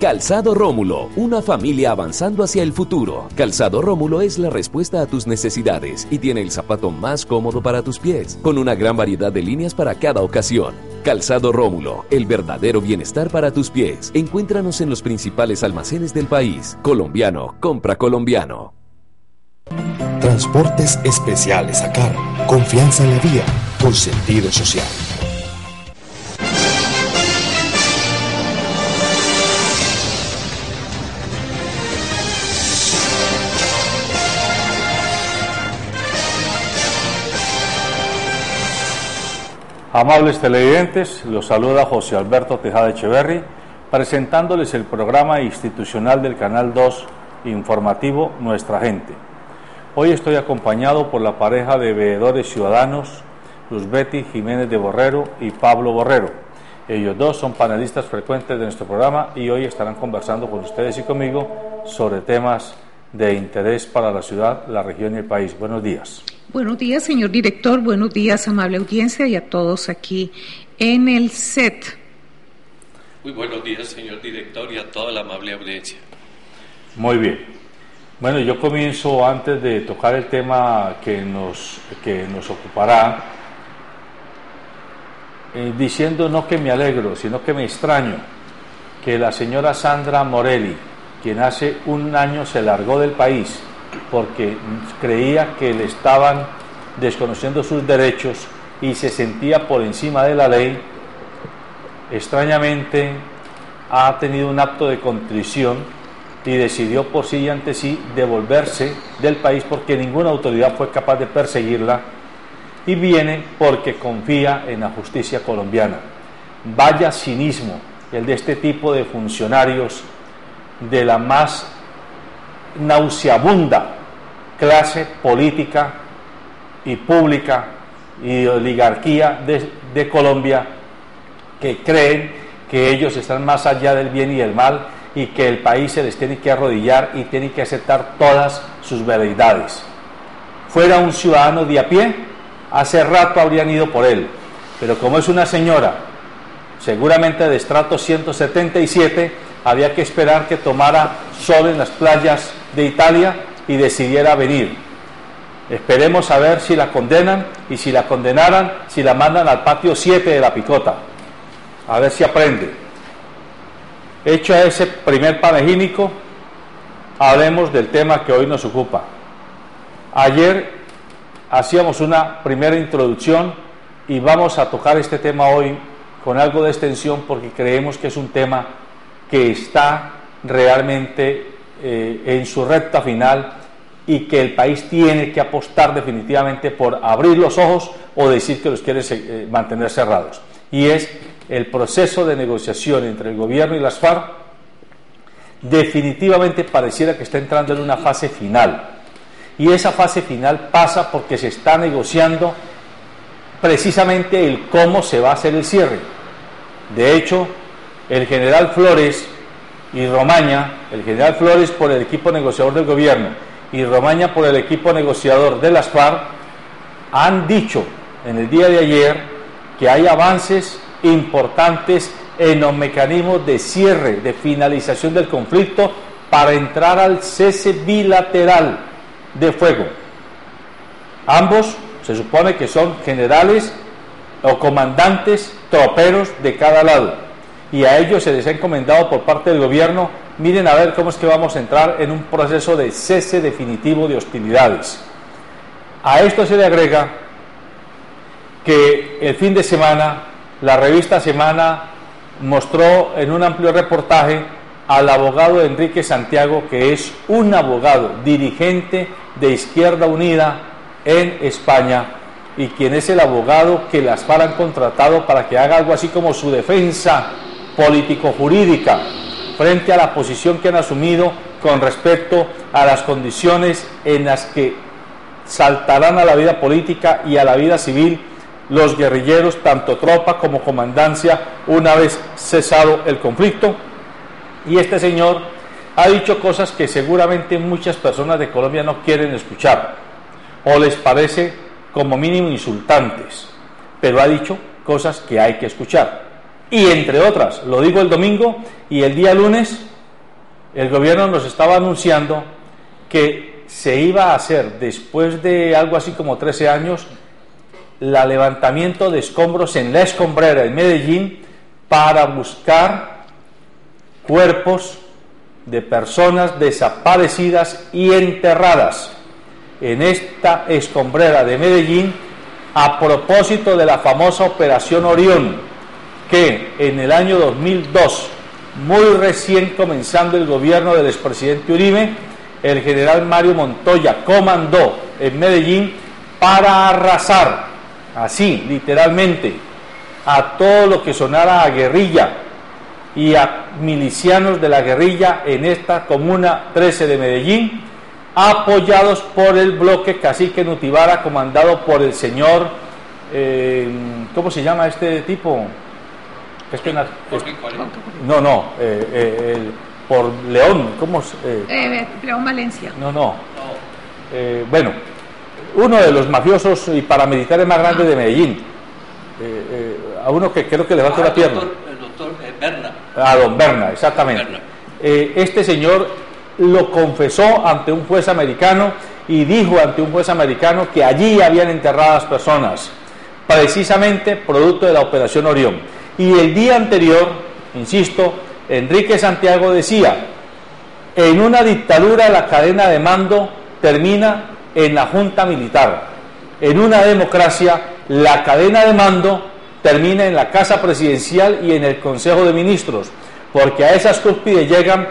Calzado Rómulo, una familia avanzando hacia el futuro. Calzado Rómulo es la respuesta a tus necesidades y tiene el zapato más cómodo para tus pies, con una gran variedad de líneas para cada ocasión. Calzado Rómulo, el verdadero bienestar para tus pies. Encuéntranos en los principales almacenes del país. Colombiano, compra colombiano. Transportes Especiales ACAR. Confianza en la vía, con sentido social. Amables televidentes, los saluda José Alberto Tejada Echeverry, presentándoles el programa institucional del Canal 2 informativo Nuestra Gente. Hoy estoy acompañado por la pareja de veedores ciudadanos, Luzbeti Jiménez de Borrero y Pablo Borrero. Ellos dos son panelistas frecuentes de nuestro programa y hoy estarán conversando con ustedes y conmigo sobre temas de interés para la ciudad, la región y el país. Buenos días. Buenos días, señor director. Buenos días, amable audiencia, y a todos aquí en el set. Muy buenos días, señor director, y a toda la amable audiencia. Muy bien. Bueno, yo comienzo antes de tocar el tema que nos ocupará, diciendo no que me alegro, sino que me extraño que la señora Sandra Morelli, quien hace un año se largó del país porque creía que le estaban desconociendo sus derechos y se sentía por encima de la ley, extrañamente ha tenido un acto de contrición y decidió por sí y ante sí devolverse del país porque ninguna autoridad fue capaz de perseguirla, y viene porque confía en la justicia colombiana. Vaya cinismo el de este tipo de funcionarios de la más nauseabunda clase política y pública y oligarquía de Colombia, que creen que ellos están más allá del bien y del mal y que el país se les tiene que arrodillar y tiene que aceptar todas sus veleidades. Fuera un ciudadano de a pie, hace rato habrían ido por él, pero como es una señora seguramente de estrato 177, había que esperar que tomara sol en las playas de Italia y decidiera venir. Esperemos a ver si la condenan, y si la condenaran, si la mandan al patio 7 de la Picota, a ver si aprende. Hecho ese primer panegírico, hablemos del tema que hoy nos ocupa. Ayer hacíamos una primera introducción y vamos a tocar este tema hoy con algo de extensión porque creemos que es un tema que está realmente en su recta final y que el país tiene que apostar definitivamente por abrir los ojos o decir que los quiere mantener cerrados. Y es el proceso de negociación entre el gobierno y las FARC. Definitivamente pareciera que está entrando en una fase final. Y esa fase final pasa porque se está negociando precisamente el cómo se va a hacer el cierre. De hecho, el general Flores y Romaña, el general Flores por el equipo negociador del gobierno y Romaña por el equipo negociador de las FARC, han dicho en el día de ayer que hay avances importantes en los mecanismos de cierre, de finalización del conflicto para entrar al cese bilateral de fuego. Ambos se supone que son generales o comandantes troperos de cada lado, y a ellos se les ha encomendado por parte del gobierno: miren a ver cómo es que vamos a entrar en un proceso de cese definitivo de hostilidades. A esto se le agrega que el fin de semana la revista Semana mostró en un amplio reportaje al abogado Enrique Santiago, que es un abogado dirigente de Izquierda Unida en España, y quien es el abogado que las FARC han contratado para que haga algo así como su defensa político-jurídica frente a la posición que han asumido con respecto a las condiciones en las que saltarán a la vida política y a la vida civil los guerrilleros, tanto tropa como comandancia, una vez cesado el conflicto. Y este señor ha dicho cosas que seguramente muchas personas de Colombia no quieren escuchar o les parece como mínimo insultantes, pero ha dicho cosas que hay que escuchar. Y entre otras, lo digo el domingo y el día lunes el gobierno nos estaba anunciando que se iba a hacer, después de algo así como 13 años, el levantamiento de escombros en La Escombrera, en Medellín, para buscar cuerpos de personas desaparecidas y enterradas en esta escombrera de Medellín, a propósito de la famosa Operación Orión, que en el año 2002, muy recién comenzando el gobierno del expresidente Uribe, el general Mario Montoya comandó en Medellín para arrasar, así literalmente, a todo lo que sonara a guerrilla y a milicianos de la guerrilla en esta comuna 13 de Medellín, apoyados por el bloque Cacique Nutibara, comandado por el señor, ¿cómo se llama este tipo? Por León, ¿cómo? León Valencia. Bueno, uno de los mafiosos y paramilitares más grandes de Medellín, a uno que creo que le falta la pierna. El doctor Berna. A don Berna, exactamente. Berna. Este señor lo confesó ante un juez americano y dijo ante un juez americano que allí habían enterradas personas, precisamente producto de la Operación Orión. Y el día anterior, insisto, Enrique Santiago decía: en una dictadura la cadena de mando termina en la junta militar, en una democracia la cadena de mando termina en la Casa Presidencial y en el Consejo de Ministros, porque a esas cúspides llegan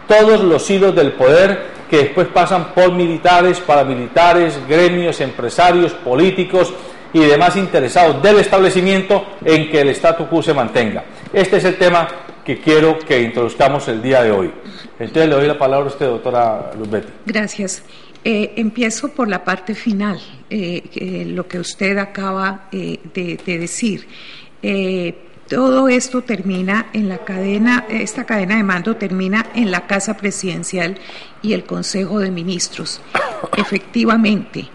todos los hilos del poder que después pasan por militares, paramilitares, gremios, empresarios, políticos y demás interesados del establecimiento en que el statu quo se mantenga. Este es el tema que quiero que introduzcamos el día de hoy. Entonces le doy la palabra a usted, doctora Luzbetti. Gracias. Empiezo por la parte final, lo que usted acaba de decir. Todo esto termina en la cadena, esta cadena de mando termina en la Casa Presidencial y el Consejo de Ministros. Efectivamente,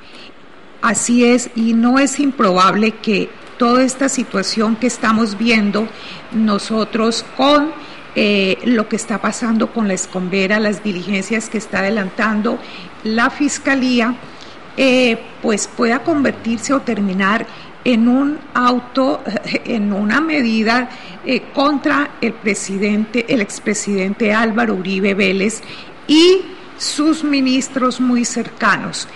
así es, y no es improbable que toda esta situación que estamos viendo nosotros con lo que está pasando con La Escombrera, las diligencias que está adelantando la Fiscalía, pues pueda convertirse o terminar en en una medida contra el expresidente Álvaro Uribe Vélez y sus ministros muy cercanos.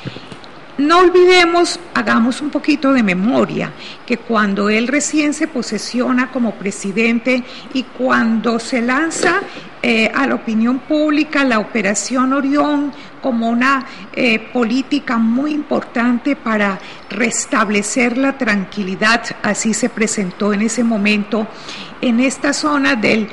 No olvidemos, hagamos un poquito de memoria, que cuando él recién se posesiona como presidente y cuando se lanza a la opinión pública la Operación Orión como una política muy importante para restablecer la tranquilidad, así se presentó en ese momento en esta zona de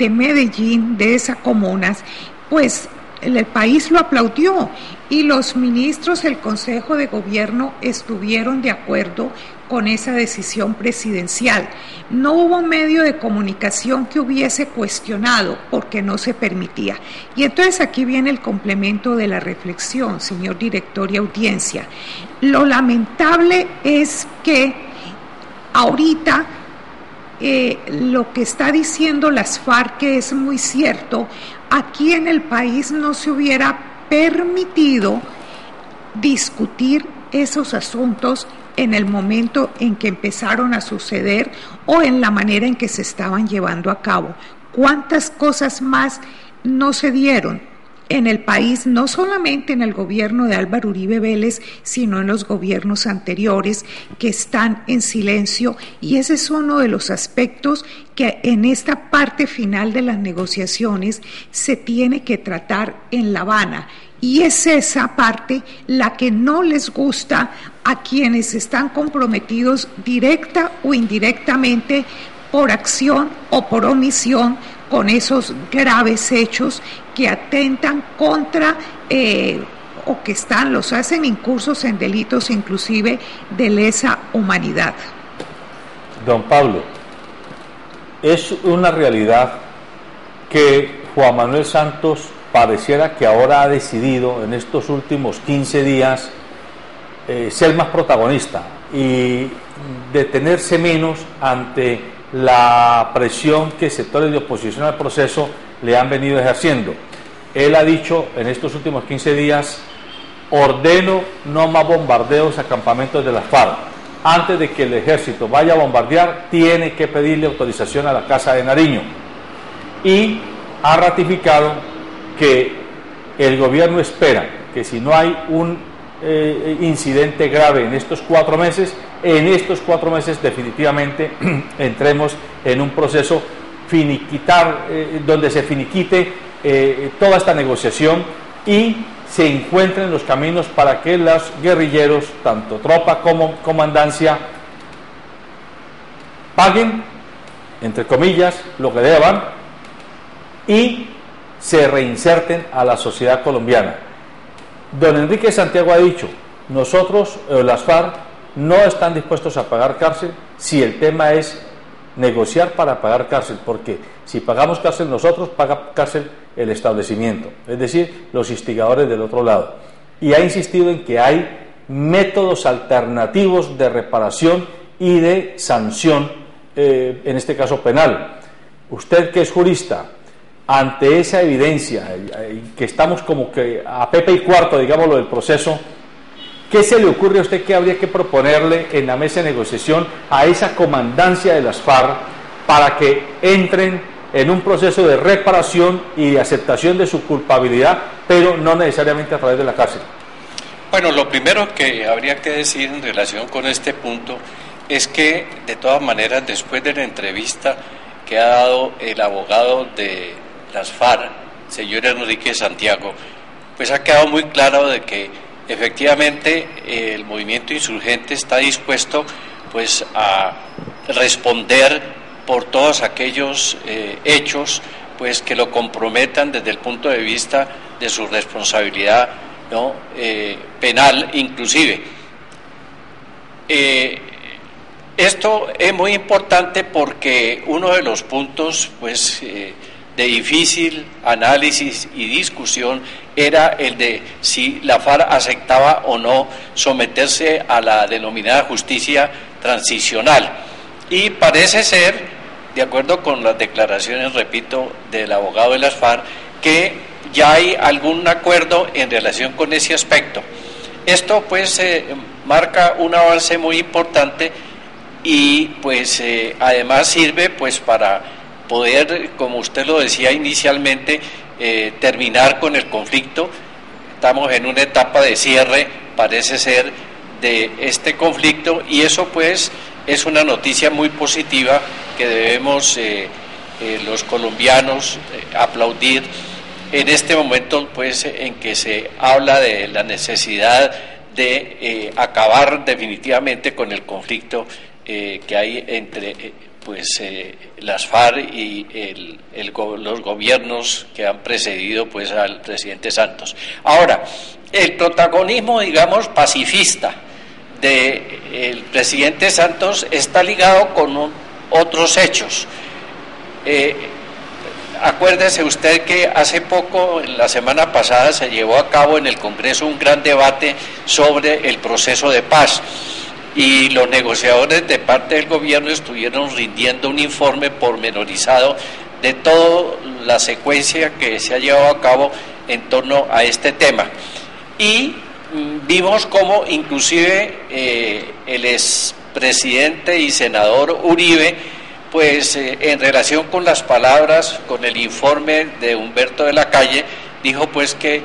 Medellín, de esas comunas, pues el país lo aplaudió y los ministros del Consejo de Gobierno estuvieron de acuerdo con esa decisión presidencial. No hubo medio de comunicación que hubiese cuestionado porque no se permitía. Y entonces aquí viene el complemento de la reflexión, señor director y audiencia. Lo lamentable es que ahorita lo que está diciendo las FARC, que es muy cierto, aquí en el país no se hubiera permitido discutir esos asuntos en el momento en que empezaron a suceder o en la manera en que se estaban llevando a cabo. ¿Cuántas cosas más no se dieron en el país, no solamente en el gobierno de Álvaro Uribe Vélez, sino en los gobiernos anteriores que están en silencio? Y ese es uno de los aspectos que en esta parte final de las negociaciones se tiene que tratar en La Habana. Y es esa parte la que no les gusta a quienes están comprometidos directa o indirectamente por acción o por omisión con esos graves hechos que atentan contra o que los hacen incursos en delitos inclusive de lesa humanidad. Don Pablo, es una realidad que Juan Manuel Santos pareciera que ahora ha decidido en estos últimos 15 días ser más protagonista y detenerse menos ante la presión que sectores de oposición al proceso le han venido ejerciendo. Él ha dicho en estos últimos 15 días: ordeno no más bombardeos a campamentos de las FARC. Antes de que el ejército vaya a bombardear, tiene que pedirle autorización a la Casa de Nariño. Y ha ratificado que el gobierno espera que si no hay un incidente grave en estos 4 meses, definitivamente entremos en un proceso donde se finiquite toda esta negociación y se encuentren los caminos para que los guerrilleros, tanto tropa como comandancia, paguen, entre comillas, lo que deban y se reinserten a la sociedad colombiana. Don Enrique Santiago ha dicho: nosotros, las FARC, no están dispuestos a pagar cárcel si el tema es negociar para pagar cárcel, porque si pagamos cárcel nosotros, paga cárcel el establecimiento, es decir, los instigadores del otro lado. Y ha insistido en que hay métodos alternativos de reparación y de sanción, en este caso penal. Usted, que es jurista, ante esa evidencia, que estamos como que a Pepe y Cuarto, digámoslo, del proceso, ¿qué se le ocurre a usted que habría que proponerle en la mesa de negociación a esa comandancia de las FARC para que entren en un proceso de reparación y de aceptación de su culpabilidad, pero no necesariamente a través de la cárcel? Bueno, lo primero que habría que decir en relación con este punto es que, de todas maneras, después de la entrevista que ha dado el abogado de las FARC, señor Enrique Santiago, pues ha quedado muy claro de que efectivamente el movimiento insurgente está dispuesto pues a responder por todos aquellos hechos pues que lo comprometan desde el punto de vista de su responsabilidad, ¿no? Penal inclusive. Esto es muy importante porque uno de los puntos pues de difícil análisis y discusión era el de si la FARC aceptaba o no someterse a la denominada justicia transicional. Y parece ser, de acuerdo con las declaraciones, repito, del abogado de las FARC, que ya hay algún acuerdo en relación con ese aspecto. Esto pues marca un avance muy importante y pues además sirve pues para poder, como usted lo decía inicialmente, terminar con el conflicto. Estamos en una etapa de cierre, parece ser, de este conflicto, y eso pues es una noticia muy positiva que debemos los colombianos aplaudir en este momento pues en que se habla de la necesidad de acabar definitivamente con el conflicto que hay entre las FARC y los gobiernos que han precedido pues al presidente Santos. Ahora, el protagonismo, digamos, pacifista del presidente Santos está ligado con otros hechos. Acuérdese usted que hace poco, la semana pasada, se llevó a cabo en el Congreso un gran debate sobre el proceso de paz. Y los negociadores de parte del gobierno estuvieron rindiendo un informe pormenorizado de toda la secuencia que se ha llevado a cabo en torno a este tema. Y vimos cómo inclusive el expresidente y senador Uribe, pues en relación con las palabras, con el informe de Humberto de la Calle, dijo pues que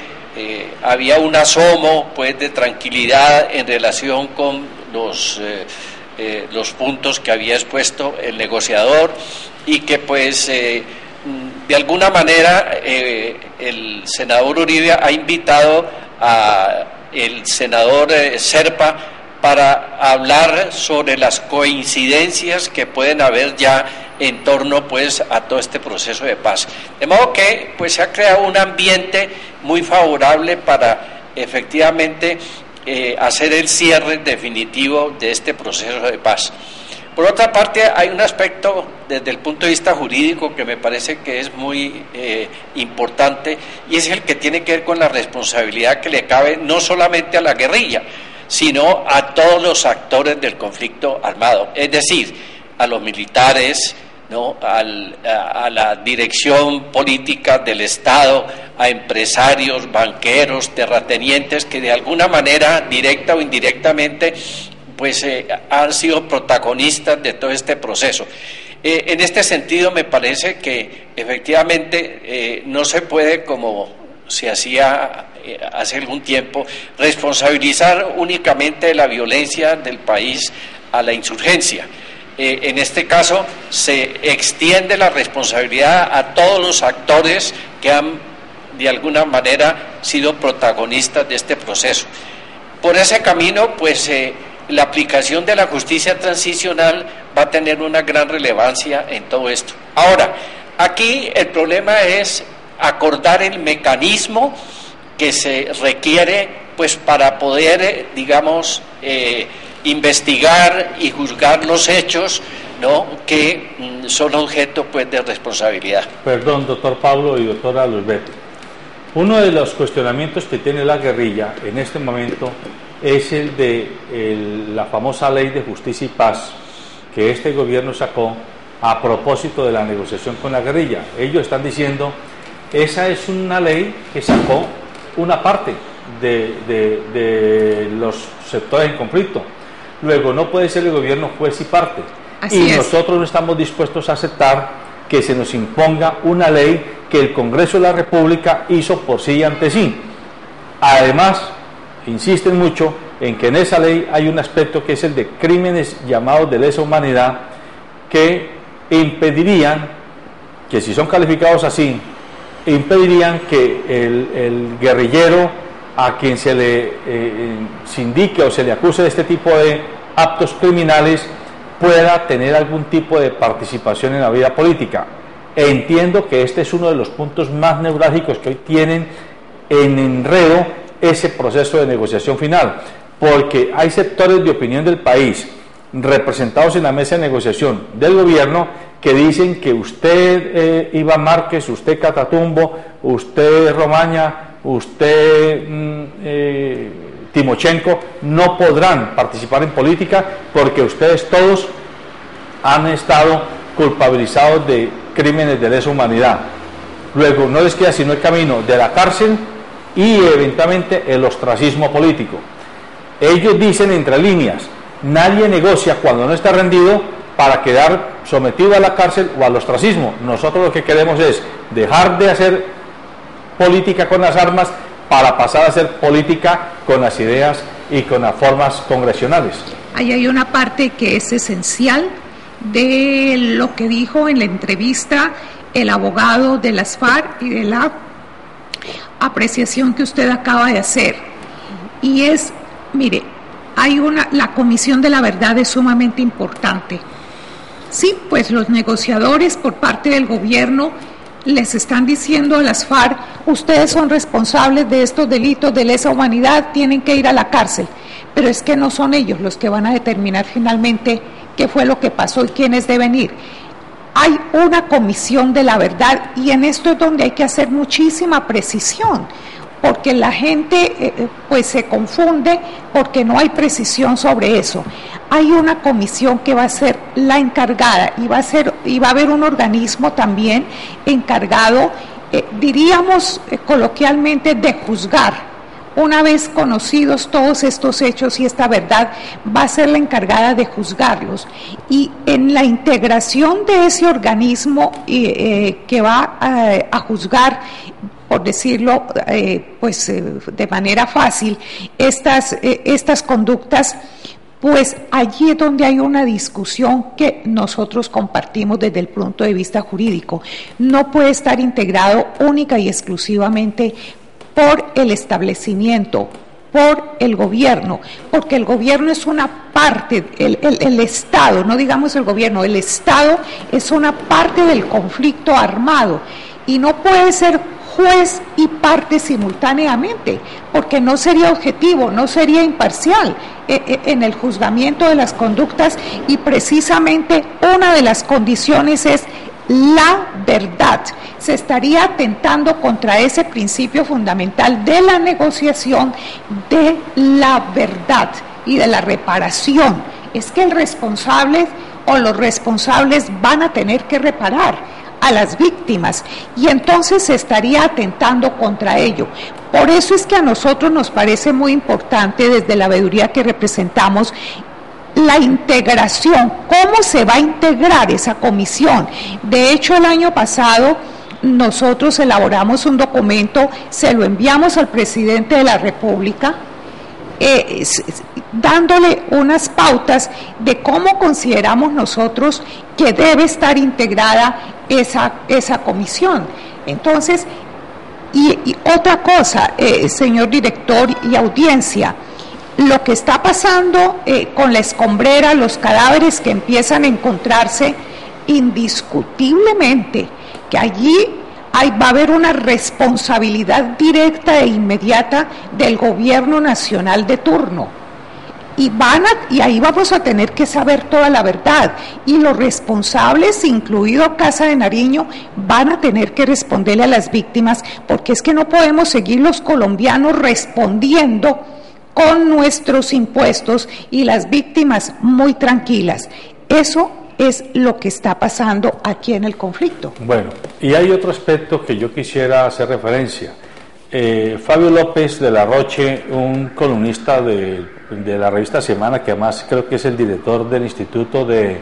había un asomo pues de tranquilidad en relación con los puntos que había expuesto el negociador y que pues de alguna manera el senador Uribe ha invitado al senador Serpa para hablar sobre las coincidencias que pueden haber ya en torno pues a todo este proceso de paz. De modo que pues se ha creado un ambiente muy favorable para efectivamente hacer el cierre definitivo de este proceso de paz. Por otra parte, hay un aspecto desde el punto de vista jurídico que me parece que es muy importante, y es el que tiene que ver con la responsabilidad que le cabe no solamente a la guerrilla, sino a todos los actores del conflicto armado, es decir, a los militares, ¿no?, a la dirección política del Estado, a empresarios, banqueros, terratenientes que de alguna manera, directa o indirectamente, pues han sido protagonistas de todo este proceso. En este sentido me parece que efectivamente no se puede, como se hacía hace algún tiempo, responsabilizar únicamente de la violencia del país a la insurgencia. En este caso se extiende la responsabilidad a todos los actores que han de alguna manera sido protagonistas de este proceso. Por ese camino, pues la aplicación de la justicia transicional va a tener una gran relevancia en todo esto. Ahora, aquí el problema es acordar el mecanismo que se requiere pues para poder, digamos, investigar y juzgar los hechos, ¿no?, que son objeto pues de responsabilidad. Perdón, doctor Pablo y doctora Luzbeth. Uno de los cuestionamientos que tiene la guerrilla en este momento es el de la famosa Ley de Justicia y Paz que este gobierno sacó a propósito de la negociación con la guerrilla. Ellos están diciendo, esa es una ley que sacó una parte de los sectores en conflicto. Luego, no puede ser el gobierno juez y parte. Así es. Nosotros no estamos dispuestos a aceptar que se nos imponga una ley que el Congreso de la República hizo por sí y ante sí. Además, insisten mucho en que en esa ley hay un aspecto que es el de crímenes llamados de lesa humanidad, que impedirían, que si son calificados así, impedirían que el guerrillero a quien se le indique o se le acuse de este tipo de actos criminales pueda tener algún tipo de participación en la vida política. Entiendo que este es uno de los puntos más neurálgicos que hoy tienen en enredo ese proceso de negociación final, porque hay sectores de opinión del país representados en la mesa de negociación del gobierno que dicen que usted Iván Márquez, usted Catatumbo, usted Romaña, usted Timochenko no podrán participar en política porque ustedes todos han estado culpabilizados de crímenes de lesa humanidad. Luego no les queda sino el camino de la cárcel y eventualmente el ostracismo político. Ellos dicen entre líneas, nadie negocia cuando no está rendido para quedar sometido a la cárcel o al ostracismo. Nosotros lo que queremos es dejar de hacer política con las armas para pasar a hacer política con las ideas y con las formas congresionales. Ahí hay una parte que es esencial de lo que dijo en la entrevista el abogado de las FARC y de la apreciación que usted acaba de hacer. Y es, mire, la Comisión de la Verdad es sumamente importante. Sí, pues los negociadores por parte del gobierno les están diciendo a las FARC, ustedes son responsables de estos delitos de lesa humanidad, tienen que ir a la cárcel. Pero es que no son ellos los que van a determinar finalmente qué fue lo que pasó y quiénes deben ir. Hay una comisión de la verdad y en esto es donde hay que hacer muchísima precisión, porque la gente pues se confunde porque no hay precisión sobre eso. Hay una comisión que va a ser la encargada y va a haber un organismo también encargado, diríamos coloquialmente, de juzgar. Una vez conocidos todos estos hechos y esta verdad, va a ser la encargada de juzgarlos. Y en la integración de ese organismo que va a juzgar, por decirlo de manera fácil, estas conductas, pues allí es donde hay una discusión que nosotros compartimos desde el punto de vista jurídico. No puede estar integrado única y exclusivamente por el establecimiento, por el gobierno, porque el gobierno es una parte, el Estado, no digamos el gobierno, el Estado es una parte del conflicto armado y no puede ser juez y parte simultáneamente, porque no sería objetivo, no sería imparcial en el juzgamiento de las conductas y precisamente una de las condiciones es la verdad. Se estaría atentando contra ese principio fundamental de la negociación, de la verdad y de la reparación. Es que el responsable o los responsables van a tener que reparar a las víctimas, y entonces se estaría atentando contra ello. Por eso es que a nosotros nos parece muy importante, desde la veeduría que representamos, la integración. ¿Cómo se va a integrar esa comisión? De hecho, el año pasado nosotros elaboramos un documento, se lo enviamos al presidente de la República, dándole unas pautas de cómo consideramos nosotros que debe estar integrada esa comisión. Entonces, y otra cosa, señor director y audiencia, lo que está pasando con la escombrera, los cadáveres que empiezan a encontrarse, indiscutiblemente que allí va a haber una responsabilidad directa e inmediata del gobierno nacional de turno. Y ahí vamos a tener que saber toda la verdad. Y los responsables, incluido Casa de Nariño, van a tener que responderle a las víctimas, porque es que no podemos seguir los colombianos respondiendo con nuestros impuestos y las víctimas muy tranquilas. Eso es lo que está pasando aquí en el conflicto. Bueno, y hay otro aspecto que yo quisiera hacer referencia. Fabio López de la Roche, un columnista de la revista Semana, que además creo que es el director del Instituto de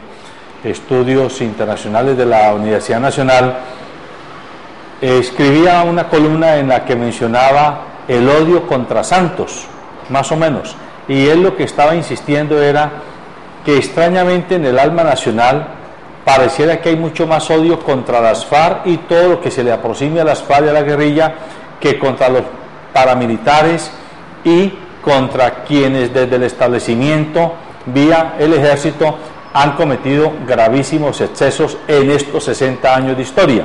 Estudios Internacionales de la Universidad Nacional, escribía una columna en la que mencionaba el odio contra Santos, más o menos, y él lo que estaba insistiendo era que extrañamente en el alma nacional pareciera que hay mucho más odio contra las FARC y todo lo que se le aproxime a las FARC y a la guerrilla que contra los paramilitares y contra quienes desde el establecimiento vía el ejército han cometido gravísimos excesos en estos 60 años de historia.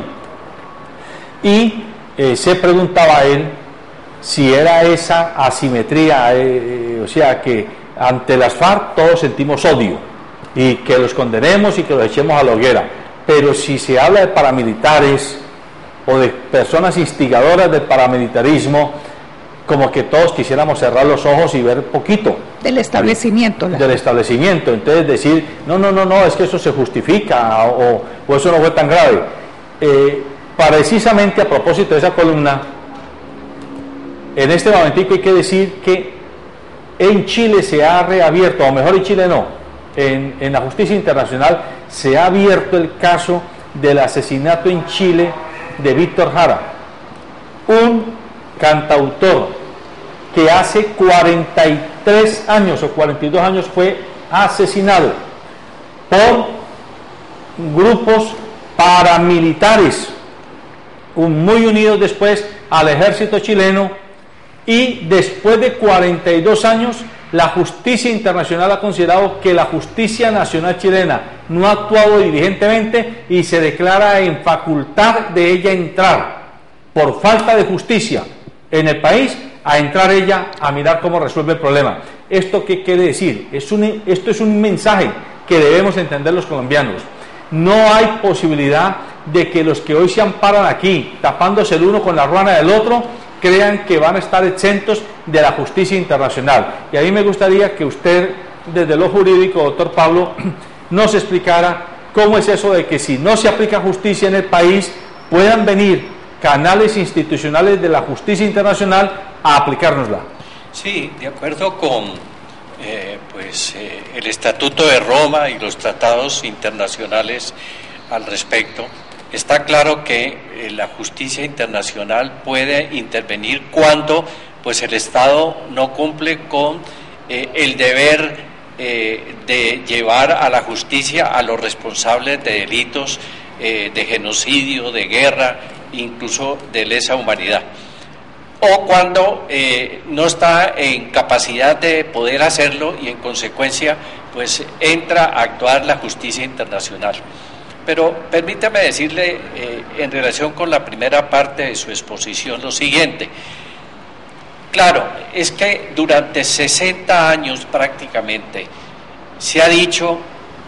Y se preguntaba él si era esa asimetría, o sea que ante las FARC todos sentimos odio y que los condenemos y que los echemos a la hoguera, pero si se habla de paramilitares o de personas instigadoras del paramilitarismo, como que todos quisiéramos cerrar los ojos y ver poquito del establecimiento. Entonces decir, no, es que eso se justifica o eso no fue tan grave. Precisamente a propósito de esa columna, en este momentico hay que decir que en Chile se ha reabierto, o mejor en Chile no, en la justicia internacional se ha abierto el caso del asesinato en Chile de Víctor Jara, un cantautor que hace 43 años o 42 años fue asesinado por grupos paramilitares, muy unidos después al ejército chileno, y después de 42 años la justicia internacional ha considerado que la justicia nacional chilena no ha actuado diligentemente y se declara en facultad de ella entrar por falta de justicia en el país, a entrar ella a mirar cómo resuelve el problema. ¿Esto qué quiere decir? Esto es un mensaje que debemos entender los colombianos. No hay posibilidad de que los que hoy se amparan aquí, tapándose el uno con la ruana del otro, crean que van a estar exentos de la justicia internacional. Y a mí me gustaría que usted, desde lo jurídico, doctor Pablo, nos explicara cómo es eso de que si no se aplica justicia en el país, puedan venir canales institucionales de la justicia internacional a aplicárnosla. Sí, de acuerdo con el Estatuto de Roma y los tratados internacionales al respecto, está claro que la justicia internacional puede intervenir cuando el Estado no cumple con el deber de llevar a la justicia a los responsables de delitos de genocidio, de guerra, incluso de lesa humanidad, o cuando no está en capacidad de poder hacerlo y en consecuencia entra a actuar la justicia internacional. Pero permítame decirle en relación con la primera parte de su exposición lo siguiente. Claro, es que durante 60 años prácticamente se ha dicho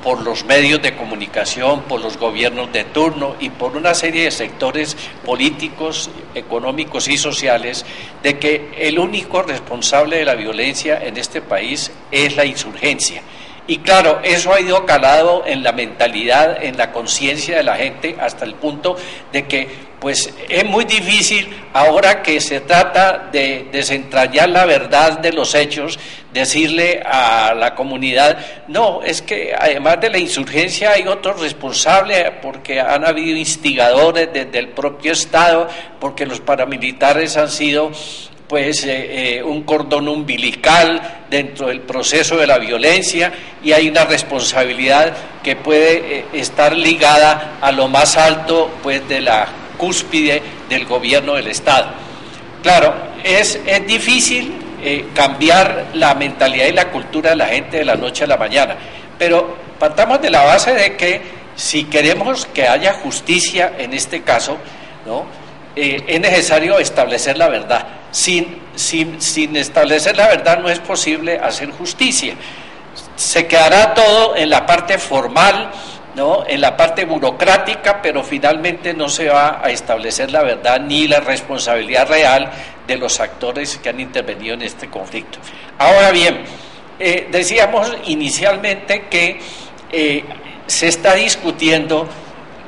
por los medios de comunicación, por los gobiernos de turno y por una serie de sectores políticos, económicos y sociales, de que el único responsable de la violencia en este país es la insurgencia Y claro, eso ha ido calado en la mentalidad, en la conciencia de la gente, hasta el punto de que pues es muy difícil, ahora que se trata de desentrañar la verdad de los hechos, decirle a la comunidad, no, es que además de la insurgencia hay otros responsables, porque han habido instigadores desde el propio Estado, porque los paramilitares han sido pues un cordón umbilical dentro del proceso de la violencia, y hay una responsabilidad que puede estar ligada a lo más alto pues de la cúspide del gobierno del Estado. Claro, es difícil cambiar la mentalidad y la cultura de la gente de la noche a la mañana, pero partamos de la base de que si queremos que haya justicia en este caso, ¿no?, es necesario establecer la verdad. Sin establecer la verdad no es posible hacer justicia. Se quedará todo en la parte formal, ¿no?, en la parte burocrática, pero finalmente no se va a establecer la verdad ni la responsabilidad real de los actores que han intervenido en este conflicto. Ahora bien, decíamos inicialmente que se está discutiendo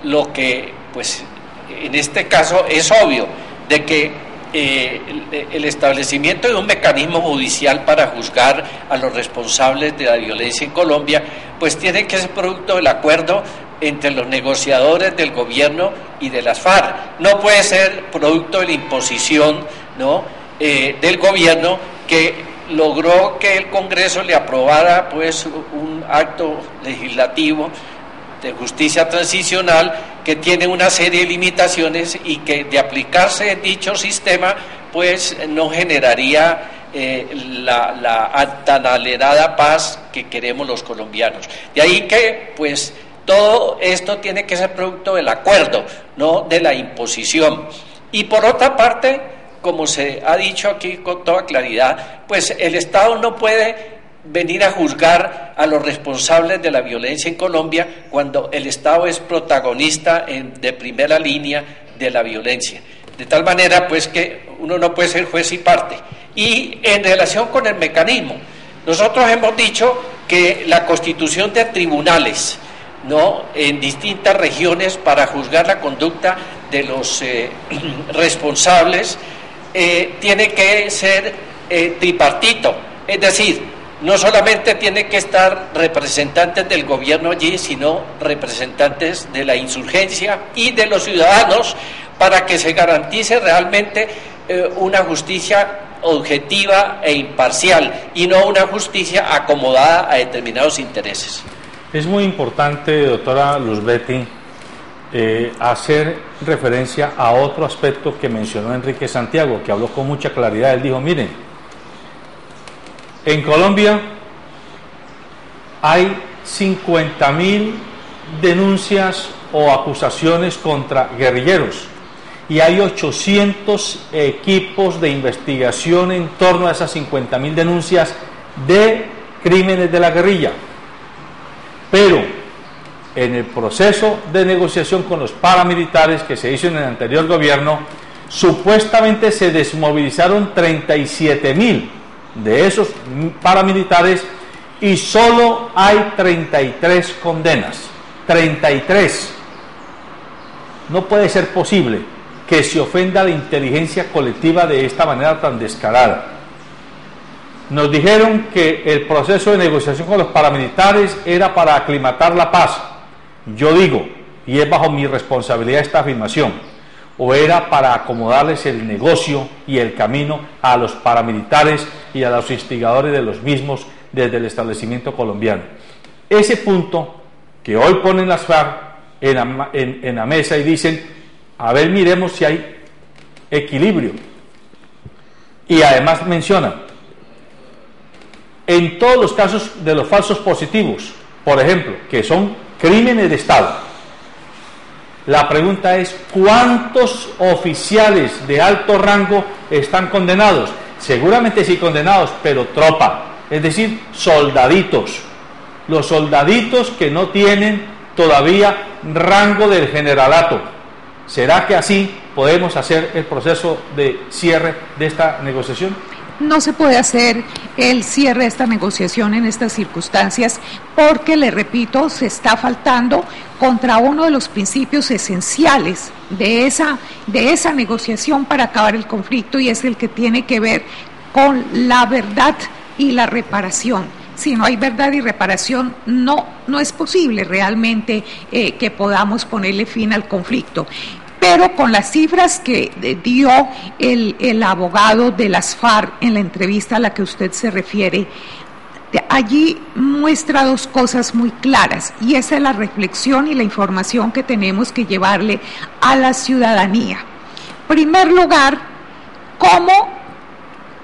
lo que, pues, en este caso es obvio, de que el establecimiento de un mecanismo judicial para juzgar a los responsables de la violencia en Colombia, pues tiene que ser producto del acuerdo entre los negociadores del gobierno y de las FARC. No puede ser producto de la imposición, ¿no?, del gobierno, que logró que el Congreso le aprobara pues un acto legislativo de justicia transicional que tiene una serie de limitaciones y que, de aplicarse dicho sistema, pues no generaría la tan anhelada paz que queremos los colombianos. De ahí que pues todo esto tiene que ser producto del acuerdo, no de la imposición. Y por otra parte, como se ha dicho aquí con toda claridad, pues el Estado no puede venir a juzgar a los responsables de la violencia en Colombia cuando el Estado es protagonista de primera línea de la violencia. De tal manera pues que uno no puede ser juez y parte. Y en relación con el mecanismo, nosotros hemos dicho que la constitución de tribunales, ¿no?, en distintas regiones para juzgar la conducta de los responsables tiene que ser tripartito, es decir, no solamente tiene que estar representantes del gobierno allí, sino representantes de la insurgencia y de los ciudadanos, para que se garantice realmente una justicia objetiva e imparcial, y no una justicia acomodada a determinados intereses. Es muy importante, doctora Luzbetti, hacer referencia a otro aspecto que mencionó Enrique Santiago, que habló con mucha claridad. Él dijo, miren, en Colombia hay 50.000 denuncias o acusaciones contra guerrilleros y hay 800 equipos de investigación en torno a esas 50.000 denuncias de crímenes de la guerrilla. Pero en el proceso de negociación con los paramilitares que se hizo en el anterior gobierno, supuestamente se desmovilizaron 37.000 de esos paramilitares y solo hay 33 condenas. 33. No puede ser posible que se ofenda la inteligencia colectiva de esta manera tan descarada. Nos dijeron que el proceso de negociación con los paramilitares era para aclimatar la paz. Yo digo, y es bajo mi responsabilidad esta afirmación, o era para acomodarles el negocio y el camino a los paramilitares y a los instigadores de los mismos desde el establecimiento colombiano. Ese punto que hoy ponen las FARC en la mesa y dicen, a ver, miremos si hay equilibrio. Y además mencionan, en todos los casos de los falsos positivos, por ejemplo, que son crímenes de Estado, la pregunta es, ¿cuántos oficiales de alto rango están condenados? Seguramente sí condenados, pero tropa, es decir, soldaditos. Los soldaditos que no tienen todavía rango del generalato. ¿Será que así podemos hacer el proceso de cierre de esta negociación? no se puede hacer el cierre de esta negociación en estas circunstancias porque, le repito, se está faltando contra uno de los principios esenciales de esa negociación para acabar el conflicto, y es el que tiene que ver con la verdad y la reparación. Si no hay verdad y reparación, no es posible realmente que podamos ponerle fin al conflicto. Pero con las cifras que dio el abogado de las FARC en la entrevista a la que usted se refiere, allí muestra dos cosas muy claras, y esa es la reflexión y la información que tenemos que llevarle a la ciudadanía. En primer lugar, cómo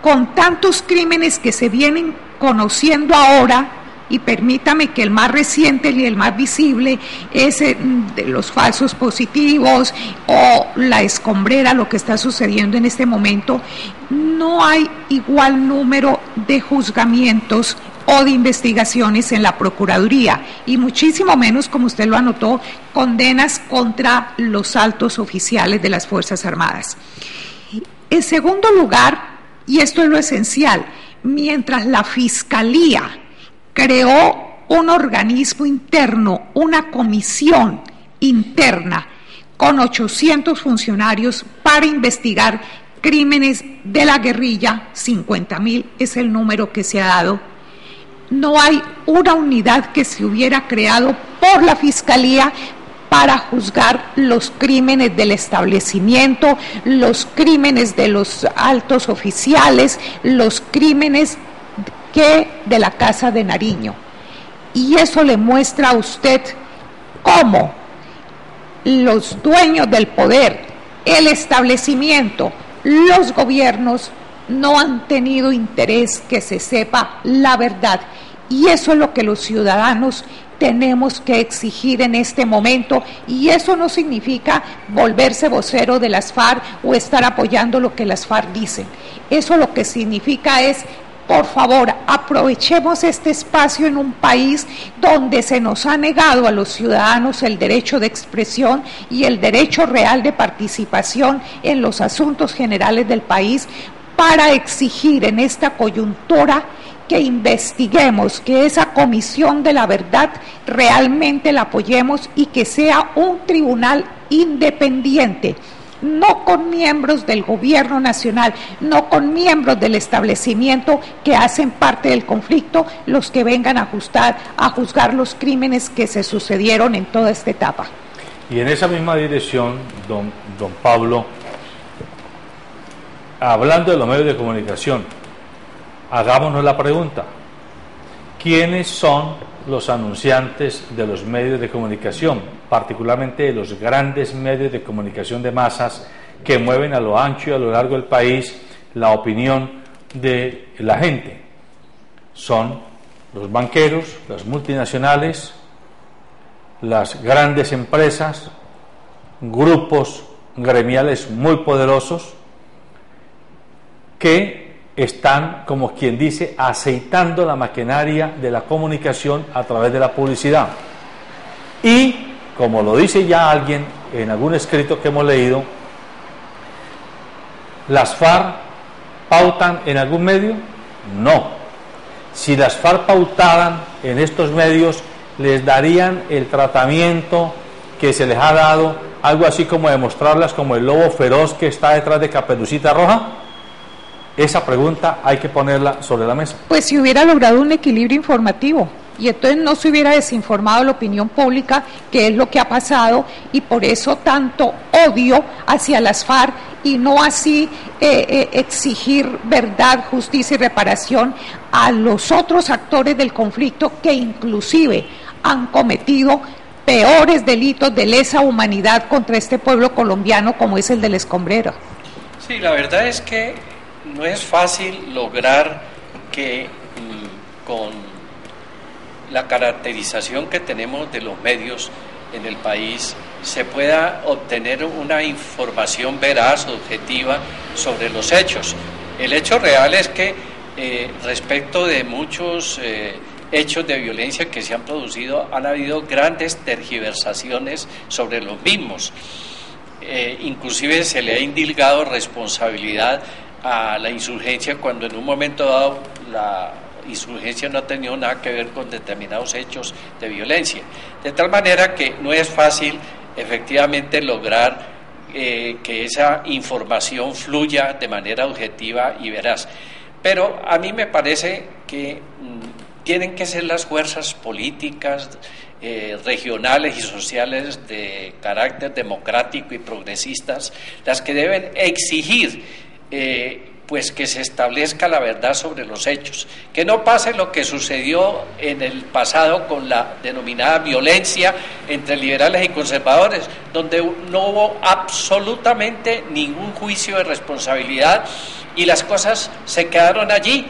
con tantos crímenes que se vienen conociendo ahora, y permítame que el más reciente y el más visible es de los falsos positivos o la escombrera, lo que está sucediendo en este momento, no hay igual número de juzgamientos o de investigaciones en la Procuraduría, y muchísimo menos, como usted lo anotó, condenas contra los altos oficiales de las Fuerzas Armadas. En segundo lugar, y esto es lo esencial, mientras la Fiscalía creó un organismo interno, una comisión interna con 800 funcionarios para investigar crímenes de la guerrilla, 50.000 es el número que se ha dado, no hay una unidad que se hubiera creado por la Fiscalía para juzgar los crímenes del establecimiento, los crímenes de los altos oficiales, los crímenes de la Casa de Nariño. Y eso le muestra a usted cómo los dueños del poder, el establecimiento, los gobiernos no han tenido interés que se sepa la verdad. Y eso es lo que los ciudadanos tenemos que exigir en este momento, y eso no significa volverse vocero de las FARC o estar apoyando lo que las FARC dicen. Eso lo que significa es, por favor, aprovechemos este espacio en un país donde se nos ha negado a los ciudadanos el derecho de expresión y el derecho real de participación en los asuntos generales del país, para exigir en esta coyuntura que investiguemos, que esa comisión de la verdad realmente la apoyemos y que sea un tribunal independiente, no con miembros del gobierno nacional, no con miembros del establecimiento que hacen parte del conflicto, los que vengan a juzgar los crímenes que se sucedieron en toda esta etapa. Y en esa misma dirección, don Pablo, hablando de los medios de comunicación, hagámonos la pregunta: ¿quiénes son los anunciantes de los medios de comunicación, particularmente de los grandes medios de comunicación de masas que mueven a lo ancho y a lo largo del país la opinión de la gente? Son los banqueros, las multinacionales, las grandes empresas, grupos gremiales muy poderosos que están, como quien dice, aceitando la maquinaria de la comunicación a través de la publicidad. Y, como lo dice ya alguien en algún escrito que hemos leído, ¿las FARC pautan en algún medio? No. Si las FARC pautaran en estos medios, les darían el tratamiento que se les ha dado, algo así como demostrarlas como el lobo feroz que está detrás de Caperucita Roja. Esa pregunta hay que ponerla sobre la mesa. Pues si hubiera logrado un equilibrio informativo, y entonces no se hubiera desinformado la opinión pública, que es lo que ha pasado, y por eso tanto odio hacia las FARC, y no así exigir verdad, justicia y reparación a los otros actores del conflicto que inclusive han cometido peores delitos de lesa humanidad contra este pueblo colombiano, como es el de la escombrera. Sí, la verdad es que no es fácil lograr que con la caracterización que tenemos de los medios en el país se pueda obtener una información veraz, objetiva sobre los hechos. El hecho real es que respecto de muchos hechos de violencia que se han producido, han habido grandes tergiversaciones sobre los mismos. Inclusive se le ha indilgado responsabilidad a la insurgencia cuando en un momento dado la insurgencia no ha tenido nada que ver con determinados hechos de violencia. De tal manera que no es fácil efectivamente lograr que esa información fluya de manera objetiva y veraz. Pero a mí me parece que tienen que ser las fuerzas políticas, regionales y sociales de carácter democrático y progresistas las que deben exigir pues que se establezca la verdad sobre los hechos, que no pase lo que sucedió en el pasado con la denominada violencia entre liberales y conservadores, donde no hubo absolutamente ningún juicio de responsabilidad y las cosas se quedaron allí.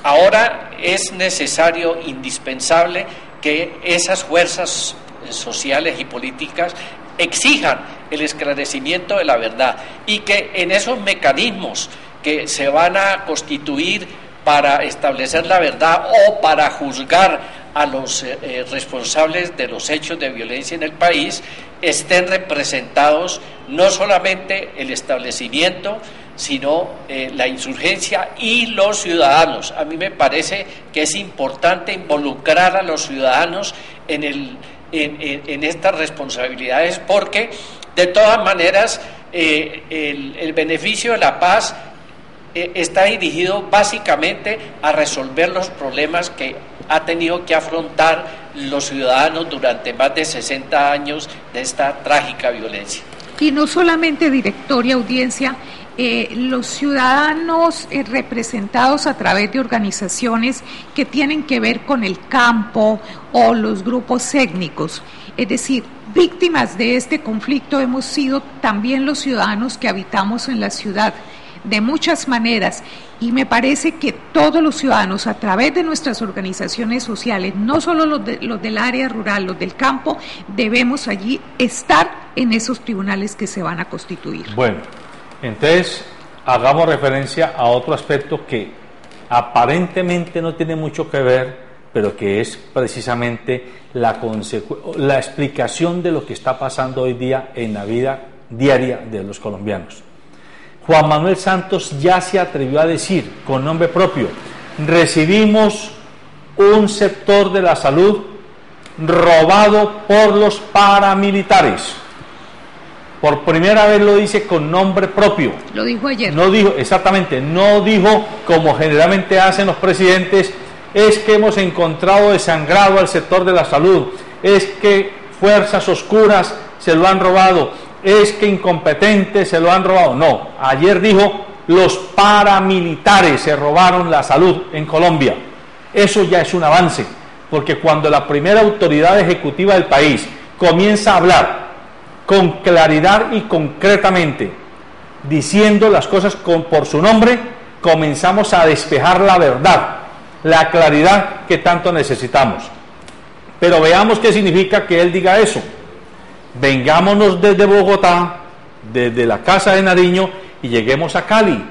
Ahora es necesario, indispensable, que esas fuerzas sociales y políticas exijan el esclarecimiento de la verdad y que en esos mecanismos que se van a constituir para establecer la verdad o para juzgar a los responsables de los hechos de violencia en el país estén representados no solamente el establecimiento, sino la insurgencia y los ciudadanos. A mí me parece que es importante involucrar a los ciudadanos en estas responsabilidades, porque de todas maneras el beneficio de la paz está dirigido básicamente a resolver los problemas que ha tenido que afrontar los ciudadanos durante más de 60 años de esta trágica violencia. Y no solamente, director y audiencia, los ciudadanos representados a través de organizaciones que tienen que ver con el campo o los grupos étnicos, es decir, víctimas de este conflicto hemos sido también los ciudadanos que habitamos en la ciudad, de muchas maneras, y me parece que todos los ciudadanos a través de nuestras organizaciones sociales, no solo los del área rural, los del campo, debemos allí estar en esos tribunales que se van a constituir. Bueno, entonces hagamos referencia a otro aspecto que aparentemente no tiene mucho que ver, pero que es precisamente la explicación de lo que está pasando hoy día en la vida diaria de los colombianos. Juan Manuel Santos ya se atrevió a decir con nombre propio: recibimos un sector de la salud robado por los paramilitares. Por primera vez lo dice con nombre propio. Lo dijo ayer. No dijo, exactamente, no dijo como generalmente hacen los presidentes: es que hemos encontrado desangrado al sector de la salud, es que fuerzas oscuras se lo han robado, es que incompetentes se lo han robado. No, ayer dijo: los paramilitares se robaron la salud en Colombia. Eso ya es un avance, porque cuando la primera autoridad ejecutiva del país comienza a hablar con claridad y concretamente, diciendo las cosas por su nombre, comenzamos a despejar la verdad, la claridad que tanto necesitamos. Pero veamos qué significa que él diga eso. Vengámonos desde Bogotá, desde la Casa de Nariño, y lleguemos a Cali,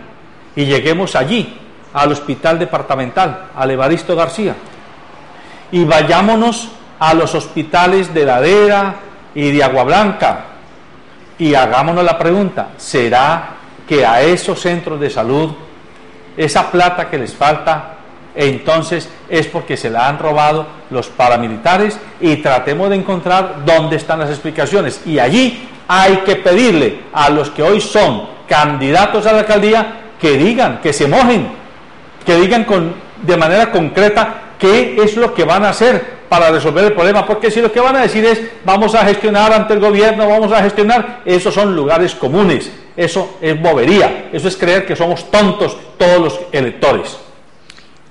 y lleguemos allí, al hospital departamental, al Evaristo García, y vayámonos a los hospitales de Ladera y de Agua Blanca, y hagámonos la pregunta: ¿será que a esos centros de salud, esa plata que les falta, entonces es porque se la han robado los paramilitares? Y tratemos de encontrar dónde están las explicaciones, y allí hay que pedirle a los que hoy son candidatos a la alcaldía que digan, que se mojen, que digan de manera concreta qué es lo que van a hacer para resolver el problema, porque si lo que van a decir es: vamos a gestionar ante el gobierno, vamos a gestionar, esos son lugares comunes, eso es bobería, eso es creer que somos tontos todos los electores.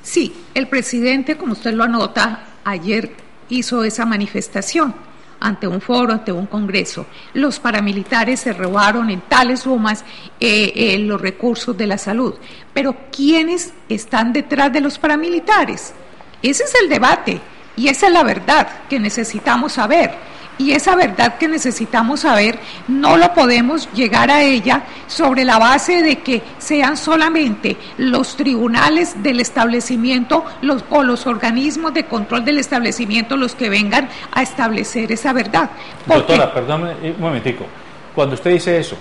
Sí, el presidente, como usted lo anota, ayer hizo esa manifestación ante un foro, ante un congreso. Los paramilitares se robaron en tales sumas los recursos de la salud. Pero ¿quiénes están detrás de los paramilitares? Ese es el debate y esa es la verdad que necesitamos saber. Y esa verdad que necesitamos saber no lo podemos llegar a ella sobre la base de que sean solamente los tribunales del establecimiento o los organismos de control del establecimiento los que vengan a establecer esa verdad. Doctora, perdóname un momentico. Cuando usted dice eso,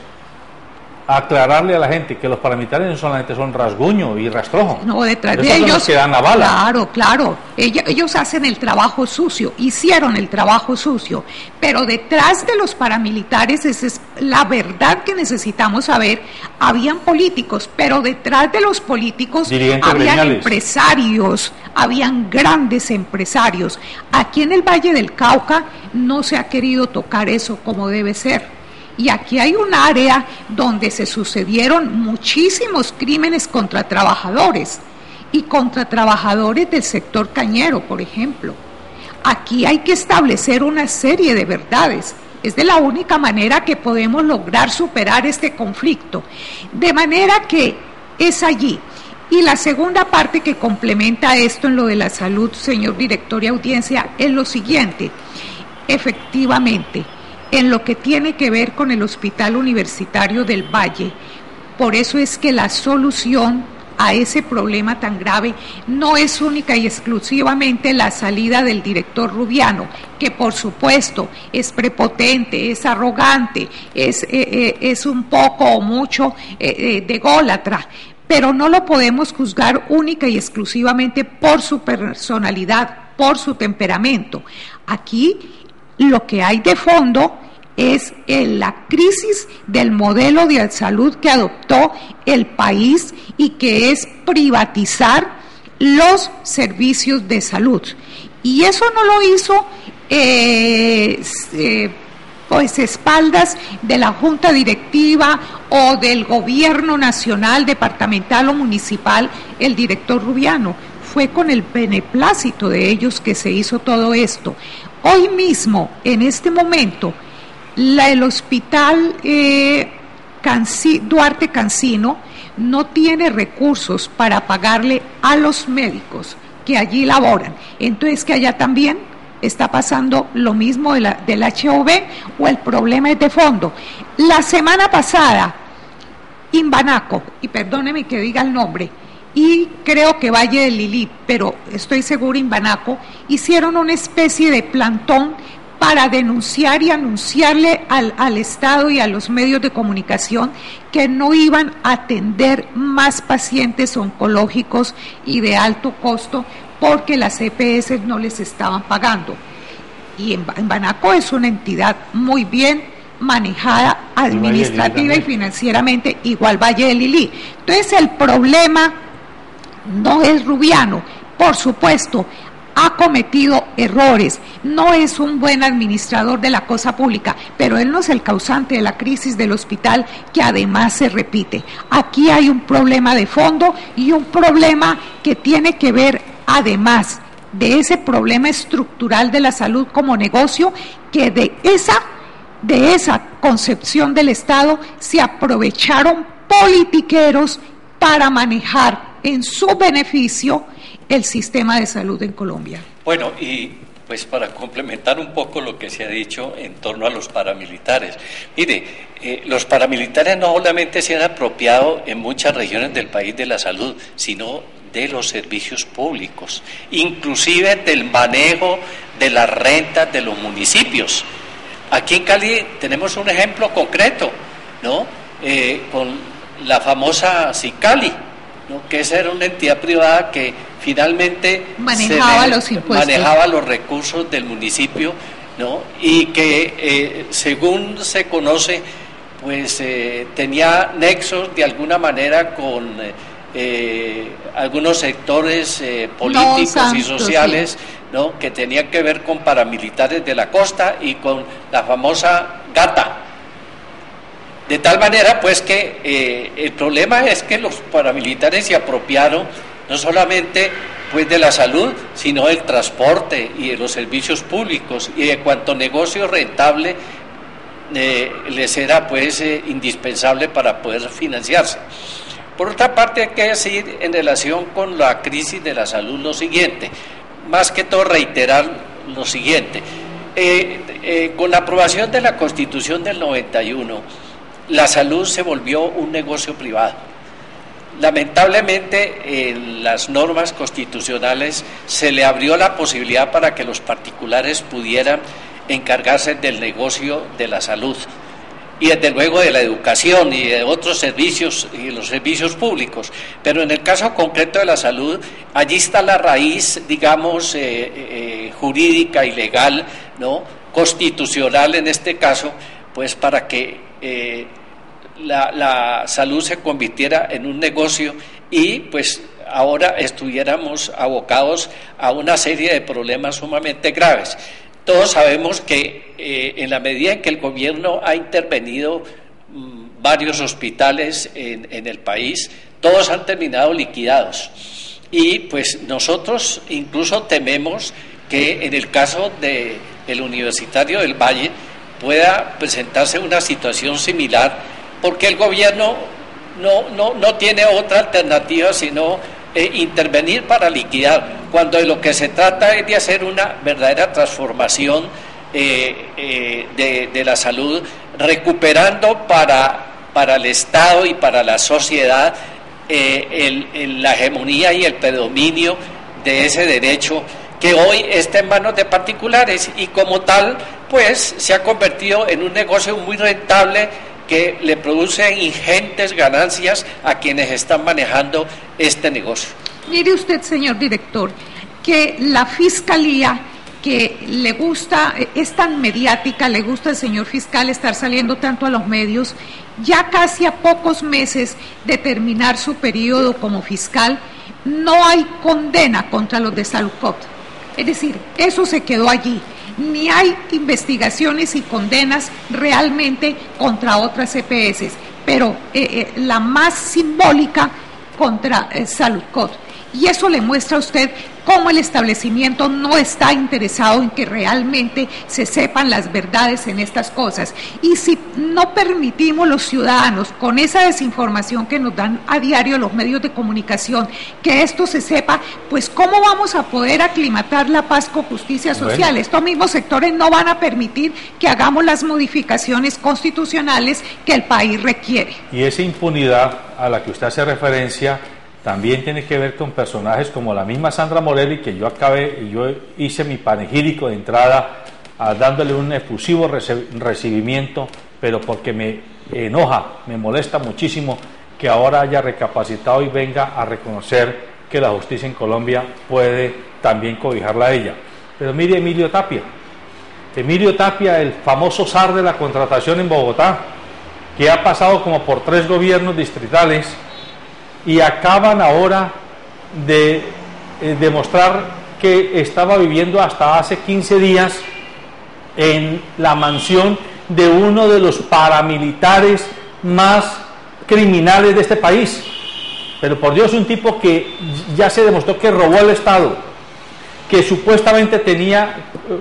aclararle a la gente que los paramilitares no solamente son rasguño y rastrojo. No, detrás Esos de son ellos, los que dan la bala. claro, ellos hacen el trabajo sucio, hicieron el trabajo sucio, pero detrás de los paramilitares, esa es la verdad que necesitamos saber, habían políticos, pero detrás de los políticos Dirigentes habían gremiales, empresarios, habían grandes empresarios. Aquí en el Valle del Cauca no se ha querido tocar eso como debe ser. Y aquí hay un área donde se sucedieron muchísimos crímenes contra trabajadores y contra trabajadores del sector cañero, por ejemplo. Aquí hay que establecer una serie de verdades. Es de la única manera que podemos lograr superar este conflicto. De manera que es allí. Y la segunda parte que complementa esto en lo de la salud, señor director y audiencia, es lo siguiente. Efectivamente, en lo que tiene que ver con el Hospital Universitario del Valle, por eso es que la solución a ese problema tan grave no es única y exclusivamente la salida del director Rubiano, que por supuesto es prepotente, es arrogante, es un poco o mucho de ególatra, pero no lo podemos juzgar única y exclusivamente por su personalidad, por su temperamento. Aquí lo que hay de fondo es la crisis del modelo de salud que adoptó el país y que es privatizar los servicios de salud. Y eso no lo hizo pues espaldas de la Junta Directiva o del gobierno nacional, departamental o municipal, el director Rubiano. Fue con el beneplácito de ellos que se hizo todo esto. Hoy mismo, en este momento, el hospital Duarte Cancino no tiene recursos para pagarle a los médicos que allí laboran. Entonces, que allá también está pasando lo mismo del HOV, o el problema es de fondo. La semana pasada, Imbanaco, y perdóneme que diga el nombre, y creo que Valle del Lilí, pero estoy seguro Imbanaco, hicieron una especie de plantón para denunciar y anunciarle al Estado y a los medios de comunicación que no iban a atender más pacientes oncológicos y de alto costo porque las EPS no les estaban pagando. Y Imbanaco es una entidad muy bien manejada administrativa y financieramente, igual Valle del Lilí. Entonces el problema no es Rubiano, por supuesto, ha cometido errores, no es un buen administrador de la cosa pública, pero él no es el causante de la crisis del hospital, que además se repite. Aquí hay un problema de fondo y un problema que tiene que ver, además de ese problema estructural de la salud como negocio, que de esa concepción del Estado se aprovecharon politiqueros para manejar en su beneficio el sistema de salud en Colombia. Bueno, y pues para complementar un poco lo que se ha dicho en torno a los paramilitares. Mire, los paramilitares no solamente se han apropiado en muchas regiones del país de la salud, sino de los servicios públicos, inclusive del manejo de las rentas de los municipios. Aquí en Cali tenemos un ejemplo concreto, ¿no? Con la famosa Cicali, ¿no? Que esa era una entidad privada que finalmente manejaba los impuestos, manejaba los recursos del municipio, ¿no? Y que según se conoce, pues tenía nexos de alguna manera con algunos sectores políticos y sociales, ¿no? Que tenían que ver con paramilitares de la costa y con la famosa Gata. De tal manera pues que el problema es que los paramilitares se apropiaron no solamente pues de la salud, sino del transporte y de los servicios públicos, y de cuanto negocio rentable les era pues indispensable para poder financiarse. Por otra parte, hay que decir en relación con la crisis de la salud lo siguiente, más que todo reiterar lo siguiente. Con la aprobación de la Constitución del 91, la salud se volvió un negocio privado. Lamentablemente, en las normas constitucionales se le abrió la posibilidad para que los particulares pudieran encargarse del negocio de la salud. y desde luego de la educación y de otros servicios y los servicios públicos. Pero en el caso concreto de la salud, allí está la raíz, digamos, jurídica y legal, ¿no?, constitucional en este caso, pues para que la salud se convirtiera en un negocio y pues ahora estuviéramos abocados a una serie de problemas sumamente graves. Todos sabemos que en la medida en que el gobierno ha intervenido varios hospitales en el país, todos han terminado liquidados. Y pues nosotros incluso tememos que en el caso del Universitario del Valle pueda presentarse una situación similar, porque el gobierno no tiene otra alternativa sino intervenir para liquidar, cuando de lo que se trata es de hacer una verdadera transformación de la salud, recuperando para el Estado y para la sociedad la hegemonía y el predominio de ese derecho que hoy está en manos de particulares y como tal pues se ha convertido en un negocio muy rentable que le produce ingentes ganancias a quienes están manejando este negocio. Mire usted, señor director, que la Fiscalía, que le gusta, es tan mediática, le gusta al señor fiscal estar saliendo tanto a los medios, ya casi a pocos meses de terminar su periodo como fiscal, no hay condena contra los de Saludcot. Es decir, eso se quedó allí. Ni hay investigaciones y condenas realmente contra otras EPS, pero la más simbólica contra Saludcot. Y eso le muestra a usted cómo el establecimiento no está interesado en que realmente se sepan las verdades en estas cosas. Y si no permitimos los ciudadanos, con esa desinformación que nos dan a diario los medios de comunicación, que esto se sepa, pues ¿cómo vamos a poder aclimatar la paz con justicia social? Bueno. Estos mismos sectores no van a permitir que hagamos las modificaciones constitucionales que el país requiere. Y esa impunidad a la que usted hace referencia también tiene que ver con personajes como la misma Sandra Morelli, que yo hice mi panegírico de entrada dándole un efusivo recibimiento, pero porque me enoja, me molesta muchísimo que ahora haya recapacitado y venga a reconocer que la justicia en Colombia puede también cobijarla a ella. Pero mire Emilio Tapia, el famoso zar de la contratación en Bogotá, que ha pasado como por 3 gobiernos distritales y acaban ahora de demostrar que estaba viviendo hasta hace 15 días en la mansión de uno de los paramilitares más criminales de este país. Pero por Dios, un tipo que ya se demostró que robó el Estado, que supuestamente tenía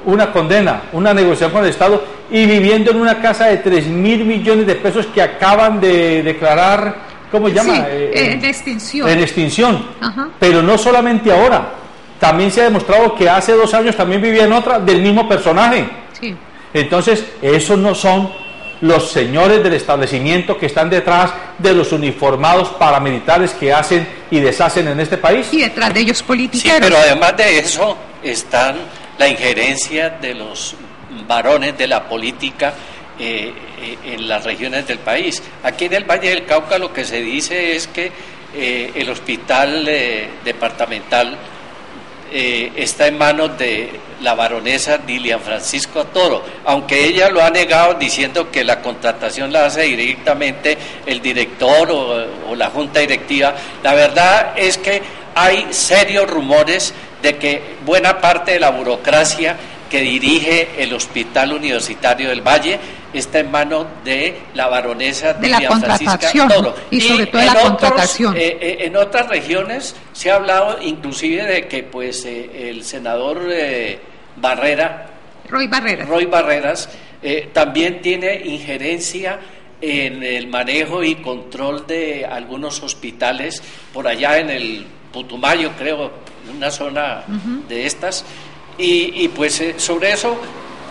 una condena, una negociación con el Estado, y viviendo en una casa de 3.000 millones de pesos que acaban de declarar, ¿cómo se llama? Sí, en extinción. En extinción. Ajá. Pero no solamente ahora, también se ha demostrado que hace 2 años también vivía en otra del mismo personaje. Sí. Entonces, esos no son los señores del establecimiento que están detrás de los uniformados paramilitares que hacen y deshacen en este país. Y detrás de ellos politiqueros. Sí, pero además de eso están la injerencia de los varones de la política en las regiones del país. Aquí en el Valle del Cauca lo que se dice es que el hospital departamental está en manos de la baronesa Dilian Francisco Toro, aunque ella lo ha negado diciendo que la contratación la hace directamente el director o la junta directiva. La verdad es que hay serios rumores de que buena parte de la burocracia que dirige el Hospital Universitario del Valle está en manos de la baronesa de la contratación Toro. Y sobre todo de la contratación. En otras regiones se ha hablado inclusive de que pues el senador Roy Barreras también tiene injerencia en el manejo y control de algunos hospitales por allá en el Putumayo, creo, en una zona de estas, y pues sobre eso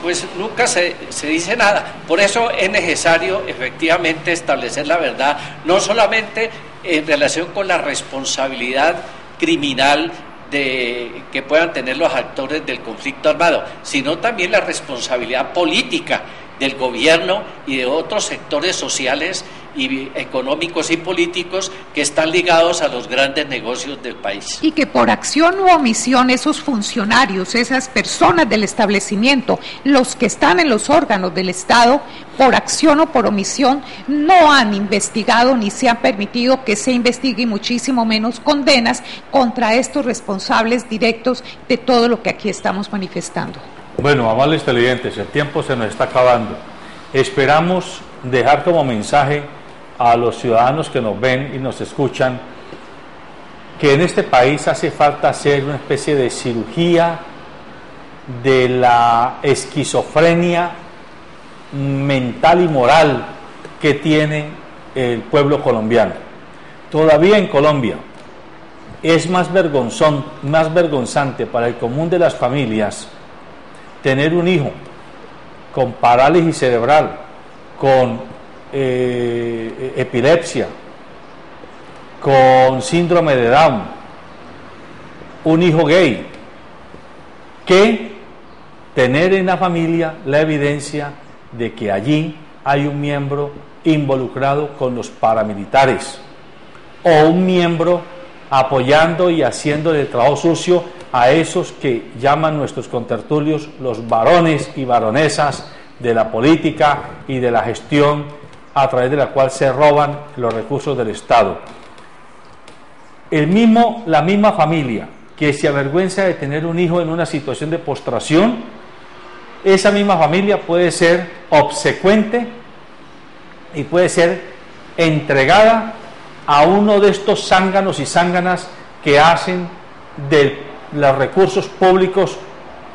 pues nunca se dice nada. Por eso es necesario efectivamente establecer la verdad, no solamente en relación con la responsabilidad criminal que puedan tener los actores del conflicto armado, sino también la responsabilidad política del gobierno y de otros sectores sociales y económicos y políticos que están ligados a los grandes negocios del país. Y que por acción u omisión esos funcionarios, esas personas del establecimiento, los que están en los órganos del Estado, por acción o por omisión, no han investigado ni se han permitido que se investigue, y muchísimo menos condenas contra estos responsables directos de todo lo que aquí estamos manifestando. Bueno, amables televidentes, el tiempo se nos está acabando. Esperamos dejar como mensaje a los ciudadanos que nos ven y nos escuchan que en este país hace falta hacer una especie de cirugía de la esquizofrenia mental y moral que tiene el pueblo colombiano. Todavía en Colombia es más vergonzante para el común de las familias tener un hijo con parálisis cerebral, con epilepsia, con síndrome de Down, un hijo gay, que tener en la familia la evidencia de que allí hay un miembro involucrado con los paramilitares o un miembro apoyando y haciendo el trabajo sucio a esos que llaman nuestros contertulios los varones y baronesas de la política y de la gestión a través de la cual se roban los recursos del Estado. La misma familia que se avergüenza de tener un hijo en una situación de postración, esa misma familia puede ser obsecuente y puede ser entregada a uno de estos zánganos y zánganas que hacen de los recursos públicos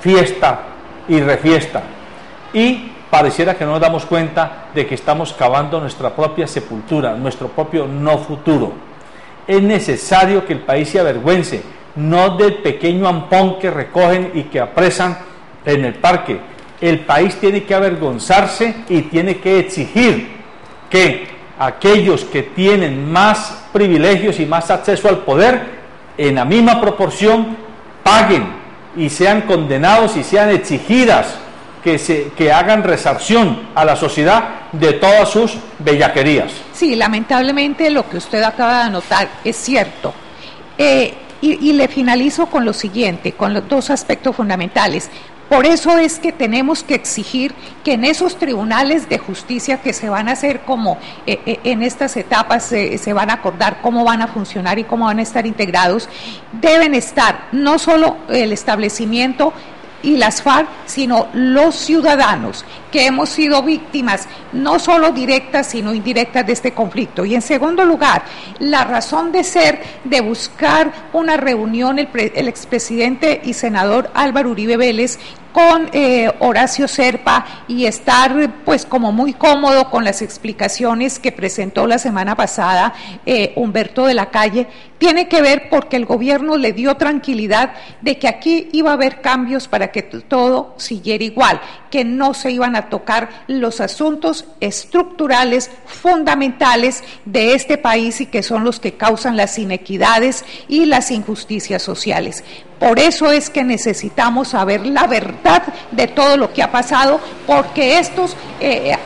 fiesta y refiesta, y pareciera que no nos damos cuenta de que estamos cavando nuestra propia sepultura, nuestro propio no futuro. Es necesario que el país se avergüence, no del pequeño ampón que recogen y que apresan en el parque. El país tiene que avergonzarse y tiene que exigir que aquellos que tienen más privilegios y más acceso al poder, en la misma proporción, paguen y sean condenados y sean exigidas que hagan resarción a la sociedad de todas sus bellaquerías. Sí, lamentablemente lo que usted acaba de anotar es cierto. Y le finalizo con lo siguiente, con los dos aspectos fundamentales. Por eso es que tenemos que exigir que en esos tribunales de justicia que se van a hacer, como en estas etapas se van a acordar cómo van a funcionar y cómo van a estar integrados, deben estar no solo el establecimiento y las FARC, sino los ciudadanos que hemos sido víctimas no solo directas sino indirectas de este conflicto. Y en segundo lugar, la razón de ser de buscar una reunión el expresidente y senador Álvaro Uribe Vélez con Horacio Serpa y estar pues como muy cómodo con las explicaciones que presentó la semana pasada Humberto de la Calle, tiene que ver porque el gobierno le dio tranquilidad de que aquí iba a haber cambios para que todo siguiera igual, que no se iban a tocar los asuntos estructurales, fundamentales de este país y que son los que causan las inequidades y las injusticias sociales. Por eso es que necesitamos saber la verdad de todo lo que ha pasado, porque estos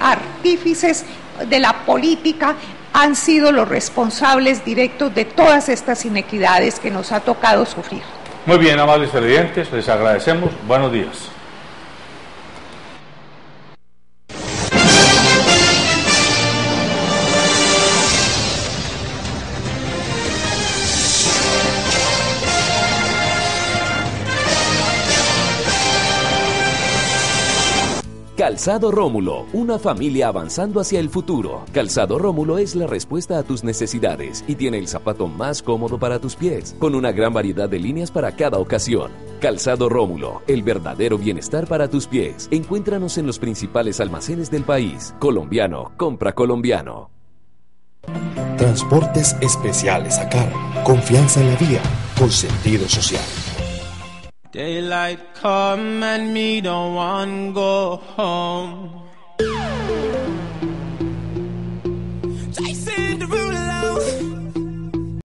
artífices de la política han sido los responsables directos de todas estas inequidades que nos ha tocado sufrir. Muy bien, amables televidentes, les agradecemos. Buenos días. Calzado Rómulo, una familia avanzando hacia el futuro. Calzado Rómulo es la respuesta a tus necesidades y tiene el zapato más cómodo para tus pies, con una gran variedad de líneas para cada ocasión. Calzado Rómulo, el verdadero bienestar para tus pies. Encuéntranos en los principales almacenes del país. Colombiano, compra colombiano. Transportes especiales a cargo. Confianza en la vía, con sentido social. Daylight come and me don't want to go home.